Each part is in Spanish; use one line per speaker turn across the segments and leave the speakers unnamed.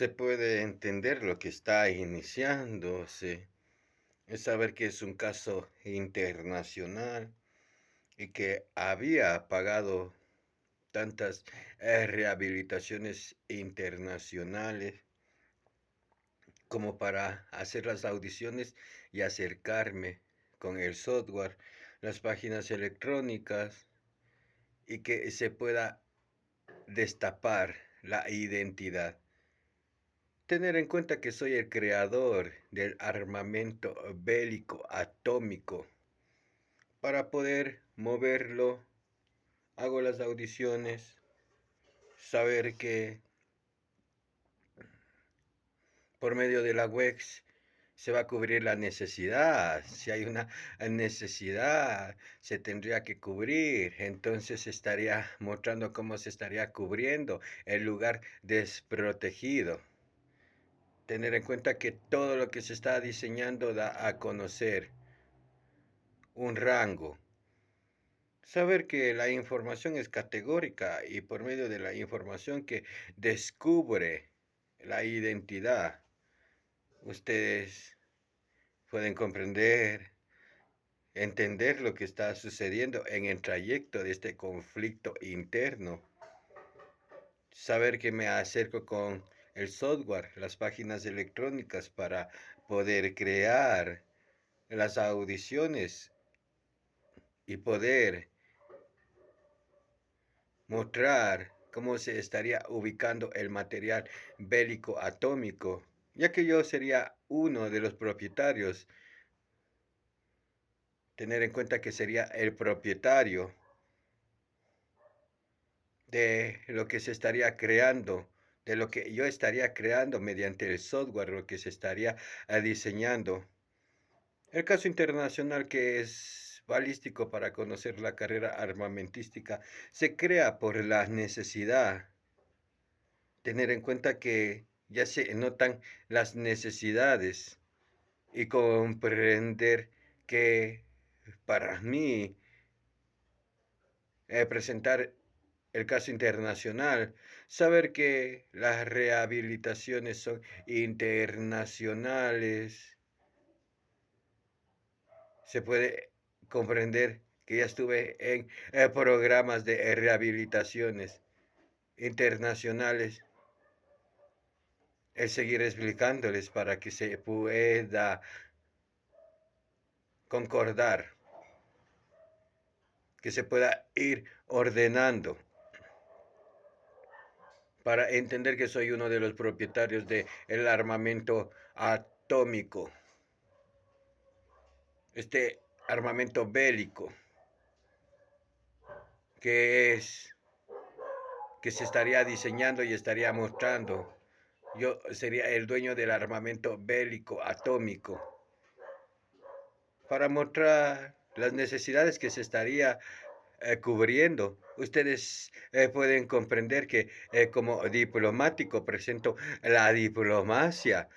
se puede entender lo que está iniciándose. Es saber que es un caso internacional y que había pagado tantas rehabilitaciones internacionales como para hacer las audiciones y acercarme con el software, las páginas electrónicas y que se pueda destapar la identidad. Tener en cuenta que soy el creador del armamento bélico atómico. Para poder moverlo, hago las audiciones, saber que por medio de la WEX se va a cubrir la necesidad. Si hay una necesidad, se tendría que cubrir. Entonces estaría mostrando cómo se estaría cubriendo el lugar desprotegido. Tener en cuenta que todo lo que se está diseñando da a conocer un rango. Saber que la información es categórica y por medio de la información que descubre la identidad, ustedes pueden comprender, entender lo que está sucediendo en el trayecto de este conflicto interno. Saber que me acerco con el software, las páginas electrónicas para poder crear las audiciones y poder mostrar cómo se estaría ubicando el material bélico atómico, ya que yo sería uno de los propietarios. Tener en cuenta que sería el propietario de lo que se estaría creando, de lo que yo estaría creando mediante el software, lo que se estaría diseñando. El caso internacional que es balístico para conocer la carrera armamentística se crea por la necesidad. Tener en cuenta que ya se notan las necesidades y comprender que para mí presentar el caso internacional, saber que las rehabilitaciones son internacionales, se puede comprender que ya estuve en programas de rehabilitaciones internacionales, el seguir explicándoles para que se pueda concordar, que se pueda ir ordenando para entender que soy uno de los propietarios del armamento atómico, este armamento bélico, que es, que se estaría diseñando y estaría mostrando. Yo sería el dueño del armamento bélico atómico para mostrar las necesidades que se estaría cubriendo. Ustedes pueden comprender que como diplomático presento la diplomacia,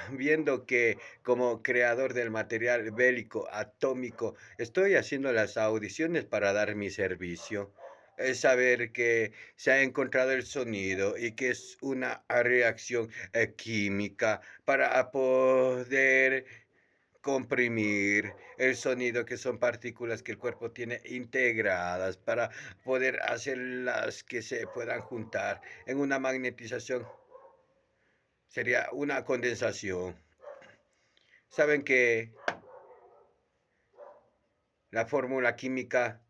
viendo que como creador del material bélico atómico estoy haciendo las audiciones para dar mi servicio. Es saber que se ha encontrado el sonido y que es una reacción química para poder comprimir el sonido, que son partículas que el cuerpo tiene integradas para poder hacerlas que se puedan juntar en una magnetización. Sería una condensación. Saben que la fórmula química,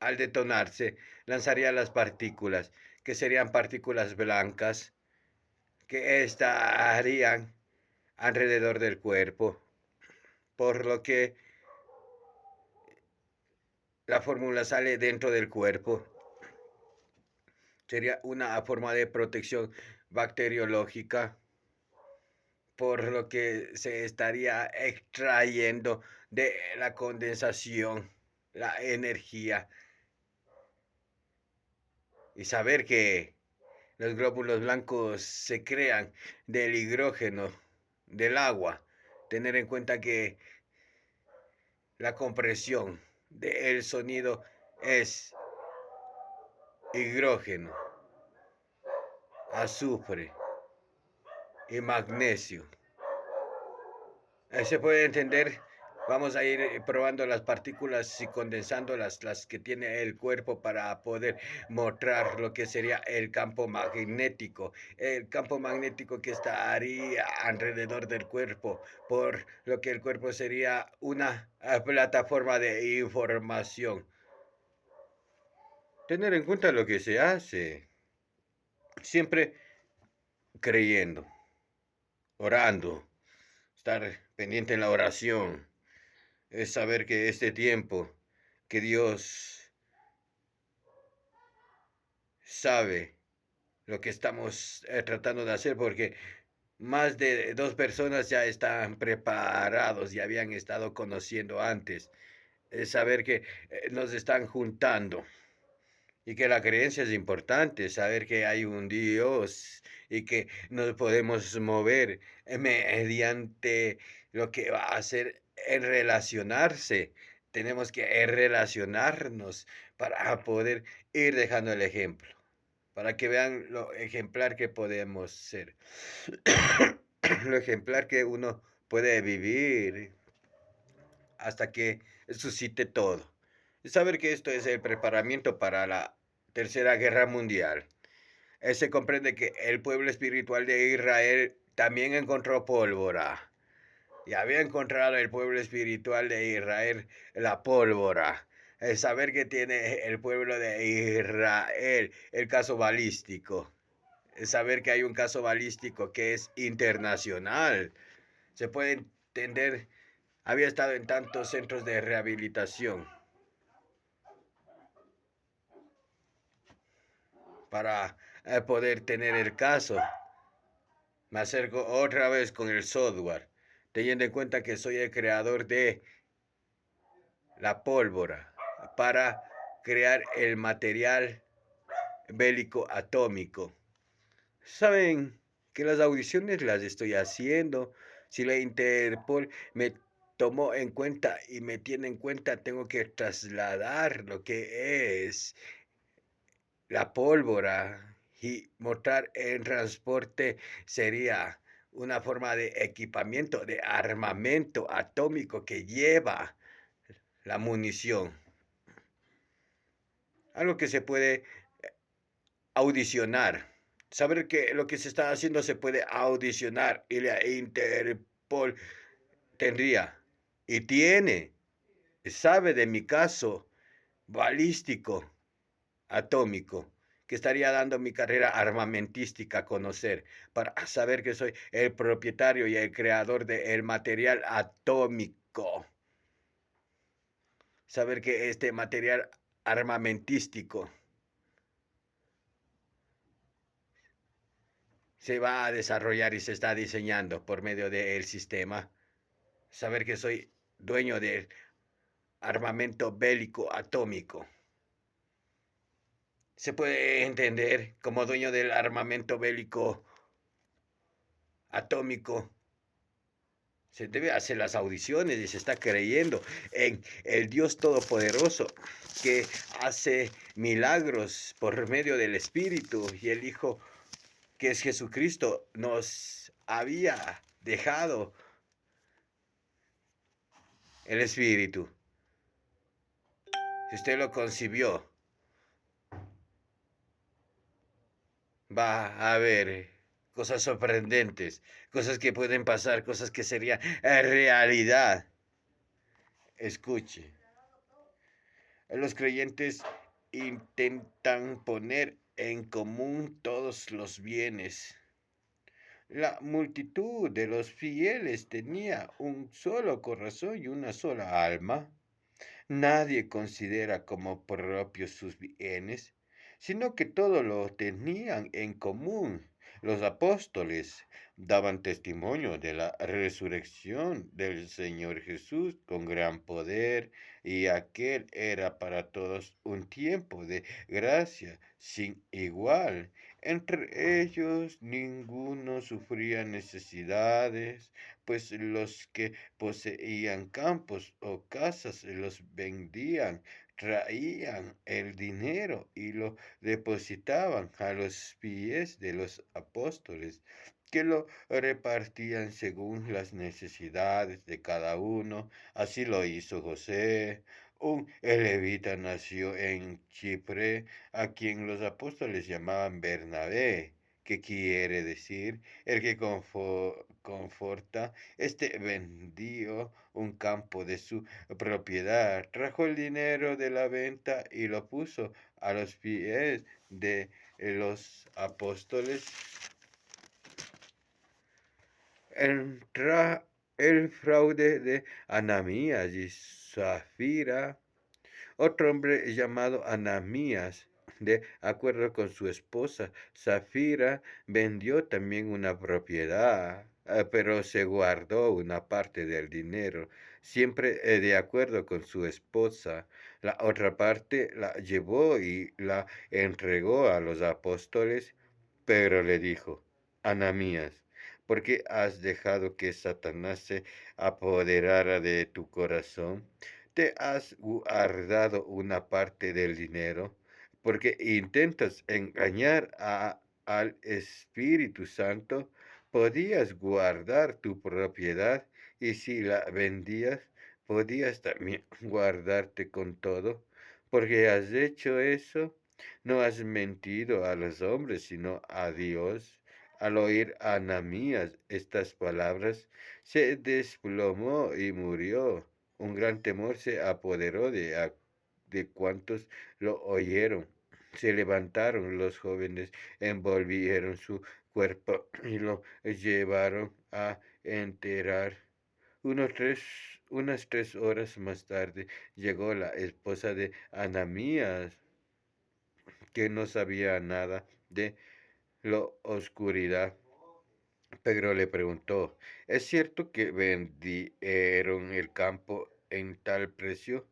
al detonarse, lanzaría las partículas, que serían partículas blancas, que estarían alrededor del cuerpo, por lo que la fórmula sale dentro del cuerpo. Sería una forma de protección bacteriológica, por lo que se estaría extrayendo de la condensación la energía. Y saber que los glóbulos blancos se crean del hidrógeno, del agua. Tener en cuenta que la compresión del sonido es hidrógeno, azufre, y magnesio. Se puede entender. Vamos a ir probando las partículas y condensando las que tiene el cuerpo para poder mostrar lo que sería el campo magnético. El campo magnético que estaría alrededor del cuerpo, por lo que el cuerpo sería una plataforma de información. Tener en cuenta lo que se hace, siempre creyendo, orando, estar pendiente en la oración, es saber que este tiempo que Dios sabe lo que estamos tratando de hacer, porque más de 2 personas ya están preparados y habían estado conociendo antes. Es saber que nos están juntando y que la creencia es importante, saber que hay un Dios y que nos podemos mover mediante lo que va a hacer en relacionarse. Tenemos que relacionarnos para poder ir dejando el ejemplo, para que vean lo ejemplar que podemos ser, lo ejemplar que uno puede vivir hasta que suscite todo. Saber que esto es el preparamiento para la Tercera Guerra Mundial. Se comprende que el pueblo espiritual de Israel también encontró pólvora. Y había encontrado el pueblo espiritual de Israel la pólvora. Saber que tiene el pueblo de Israel el caso balístico. Saber que hay un caso balístico que es internacional. Se puede entender, había estado en tantos centros de rehabilitación para poder tener el caso. Me acerco otra vez con el software, teniendo en cuenta que soy el creador de la pólvora para crear el material bélico atómico. Saben que las audiciones las estoy haciendo. Si la Interpol me tomó en cuenta y me tiene en cuenta, tengo que trasladar lo que es la pólvora y mostrar en transporte sería una forma de equipamiento, de armamento atómico que lleva la munición. Algo que se puede audicionar. Saber que lo que se está haciendo se puede audicionar y la Interpol tendría y tiene, sabe de mi caso balístico atómico, que estaría dando mi carrera armamentística a conocer, para saber que soy el propietario y el creador del material atómico. Saber que este material armamentístico se va a desarrollar y se está diseñando por medio del sistema. Saber que soy dueño del armamento bélico atómico. Se puede entender como dueño del armamento bélico atómico. Se debe hacer las audiciones y se está creyendo en el Dios Todopoderoso que hace milagros por medio del Espíritu, y el Hijo, que es Jesucristo, nos había dejado el Espíritu. Si usted lo concibió, va a haber cosas sorprendentes, cosas que pueden pasar, cosas que serían realidad. Escuche, los creyentes intentan poner en común todos los bienes. La multitud de los fieles tenía un solo corazón y una sola alma. Nadie considera como propios sus bienes, sino que todo lo tenían en común. Los apóstoles daban testimonio de la resurrección del Señor Jesús con gran poder, y aquel era para todos un tiempo de gracia sin igual. Entre ellos ninguno sufría necesidades, pues los que poseían campos o casas los vendían, traían el dinero y lo depositaban a los pies de los apóstoles, que lo repartían según las necesidades de cada uno. Así lo hizo José. Un levita nació en Chipre, a quien los apóstoles llamaban Bernabé, que quiere decir el que conforta. Este vendió un campo de su propiedad, trajo el dinero de la venta y lo puso a los pies de los apóstoles. Entra el fraude de Ananías y Zafira. Otro hombre llamado Ananías, de acuerdo con su esposa Zafira, vendió también una propiedad, pero se guardó una parte del dinero, siempre de acuerdo con su esposa. La otra parte la llevó y la entregó a los apóstoles. Pero le dijo, Ananías, ¿por qué has dejado que Satanás se apoderara de tu corazón? ¿Te has guardado una parte del dinero? Porque intentas engañar al Espíritu Santo. Podías guardar tu propiedad y si la vendías, podías también guardarte con todo. Porque has hecho eso, no has mentido a los hombres, sino a Dios. Al oír a Ananías estas palabras, se desplomó y murió. Un gran temor se apoderó de cuantos lo oyeron. Se levantaron los jóvenes, envolvieron su cuerpo y lo llevaron a enterrar. Unas 3 horas más tarde llegó la esposa de Ananías, que no sabía nada de la oscuridad. Pedro le preguntó, ¿es cierto que vendieron el campo en tal precio?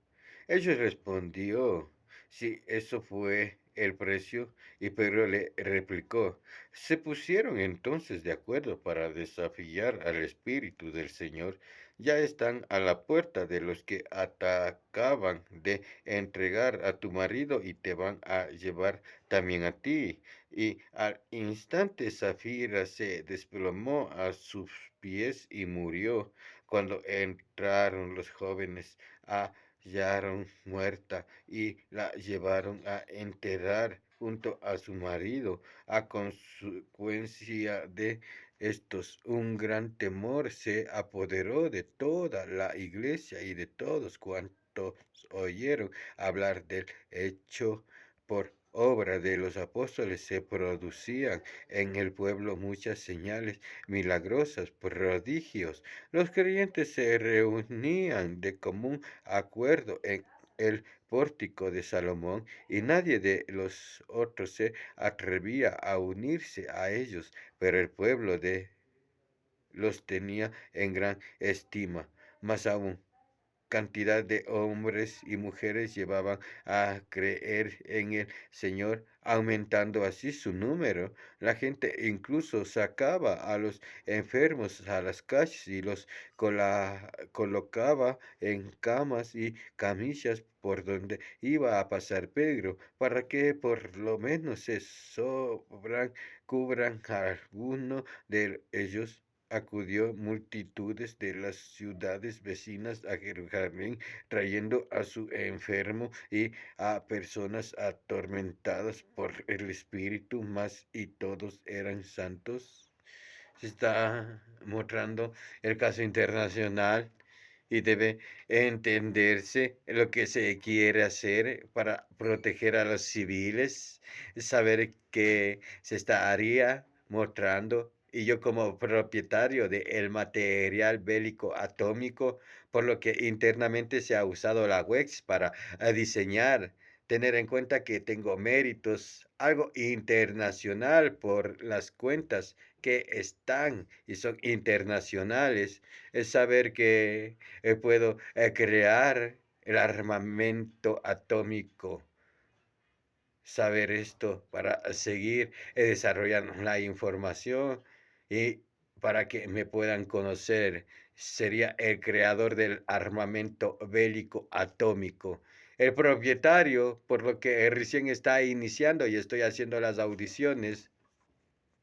Ellos respondió, sí, eso fue el precio. Y Pedro le replicó, se pusieron entonces de acuerdo para desafiar al Espíritu del Señor. Ya están a la puerta de los que atacaban de entregar a tu marido y te van a llevar también a ti. Y al instante Zafira se desplomó a sus pies y murió. Cuando entraron los jóvenes, hallaron muerta y la llevaron a enterrar junto a su marido. A consecuencia de estos, un gran temor se apoderó de toda la iglesia y de todos cuantos oyeron hablar del hecho. Por obra de los apóstoles se producían en el pueblo muchas señales milagrosas, prodigios. Los creyentes se reunían de común acuerdo en el pórtico de Salomón y nadie de los otros se atrevía a unirse a ellos, pero el pueblo los tenía en gran estima. Más aún, cantidad de hombres y mujeres llevaban a creer en el Señor, aumentando así su número. La gente incluso sacaba a los enfermos a las calles y los colocaba en camas y camillas por donde iba a pasar Pedro, para que por lo menos se cubran a alguno de ellos. Acudió multitudes de las ciudades vecinas a Jerusalén, trayendo a su enfermo y a personas atormentadas por el Espíritu, mas y todos eran santos. Se está mostrando el caso internacional y debe entenderse lo que se quiere hacer para proteger a los civiles, saber que se estaría mostrando. Y yo como propietario del material bélico atómico, por lo que internamente se ha usado la WEX para diseñar, tener en cuenta que tengo méritos, algo internacional por las cuentas que están y son internacionales, es saber que puedo crear el armamento atómico. Saber esto para seguir desarrollando la información y para que me puedan conocer. Sería el creador del armamento bélico atómico. El propietario, por lo que recién está iniciando y estoy haciendo las audiciones,